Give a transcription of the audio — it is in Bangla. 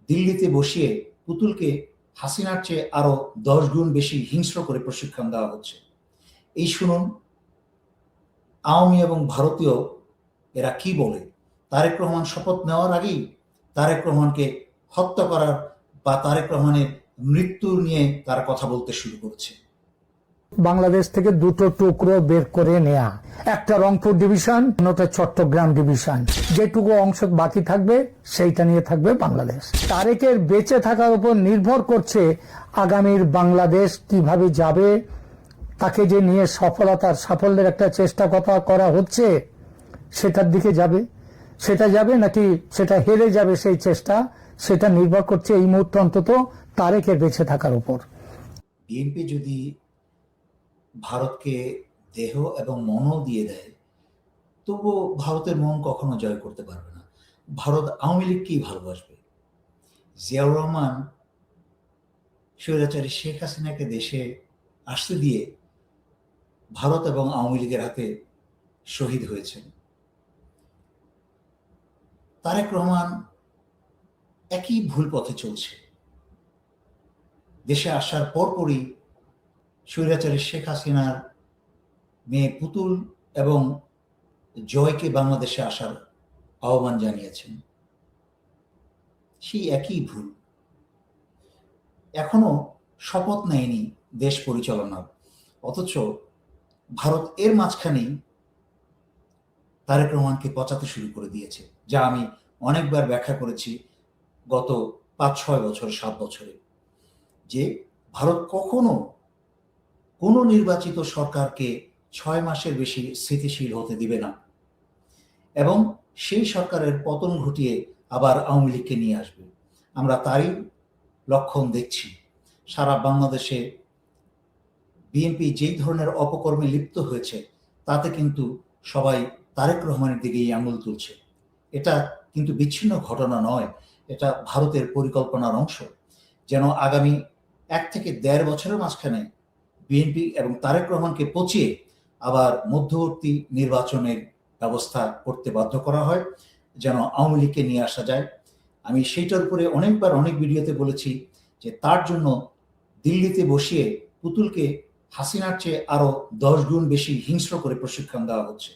দিল্লিতে বসিয়ে পুতুলকে হাসিনার চেয়ে আরো 10 গুণ বেশি হিংস্র করে প্রশিক্ষণ দেওয়া হচ্ছে। এই শুনুন আওয়ামী এবং ভারতীয় এরা কি বলে। তারেক রহমান শপথ নেওয়ার আগেই তারেক রহমানকে হত্যা করার বা তারেক রহমানের মৃত্যু নিয়ে তারা কথা বলতে শুরু করেছে। বাংলাদেশ থেকে দুটো টুকরো বের করে নেয়া, একটা রংপুর ডিভিশন, অন্যটা চট্টগ্রাম ডিভিশন। যেটুকু অংশ বাকি থাকবে সেইটা নিয়ে থাকবে বাংলাদেশ। তারেকের বেঁচে থাকার উপর নির্ভর করছে আগামীর বাংলাদেশ কিভাবে যাবে, তাকে যে নিয়ে সাফল্যের একটা চেষ্টা কথা করা হচ্ছে সেটার দিকে যাবে, সেটা যাবে নাকি সেটা হেরে যাবে সেই চেষ্টা, সেটা নির্ভর করছে এই মুহূর্তে অন্তত তারেকের বেঁচে থাকার উপর। বিএনপি যদি ভারতকে দেহ এবং মনও দিয়ে দেয়, তবুও ভারতের মন কখনো জয় করতে পারবে না। ভারত আওয়ামী লীগকেই ভালোবাসবে। জিয়াউর রহমান স্বৈরাচারী শেখ হাসিনাকে দেশে আসতে দিয়ে ভারত এবং আওয়ামী লীগের হাতে শহীদ হয়েছেন। তারেক রহমান একই ভুল পথে চলছে। দেশে আসার পরপরই স্বৈরাচারী শেখ হাসিনার মেয়ে পুতুল এবং জয়কে বাংলাদেশে আসার আহ্বান জানিয়েছেন। সেই একই ভুল। এখনো শপথ নেয়নি দেশ পরিচালনার, অথচ ভারত এর মাঝখানেই তারেক রহমানকে পচাতে শুরু করে দিয়েছে, যা আমি অনেকবার ব্যাখ্যা করেছি গত 5-6 বছর 7 বছরে, যে ভারত কখনো কোনো নির্বাচিত সরকারকে 6 মাসের বেশি স্থিতিশীল হতে দিবে না এবং সেই সরকারের পতন ঘটিয়ে আবার আওয়ামী লীগকে নিয়ে আসবে। আমরা তারই লক্ষণ দেখছি। সারা বাংলাদেশে বিএনপি যেই ধরনের অপকর্মে লিপ্ত হয়েছে তাতে কিন্তু সবাই তারেক রহমানের দিকেই আঙুল তুলছে। এটা কিন্তু বিচ্ছিন্ন ঘটনা নয়, এটা ভারতের পরিকল্পনার অংশ, যেন আগামী 1 থেকে 1.5 বছরের মাঝখানে বিএনপি এবং তারেক রহমানকে পচিয়ে আবার মধ্যবর্তী নির্বাচনের ব্যবস্থা করতে বাধ্য করা হয়, যেন আওয়ামী লীগকে নিয়ে আসা যায়। আমি সেইটার উপরে অনেকবার অনেক ভিডিওতে বলেছি যে তার জন্য দিল্লিতে বসিয়ে পুতুলকে হাসিনার চেয়ে আরো 10 গুণ বেশি হিংস্র করে প্রশিক্ষণ দেওয়া হচ্ছে।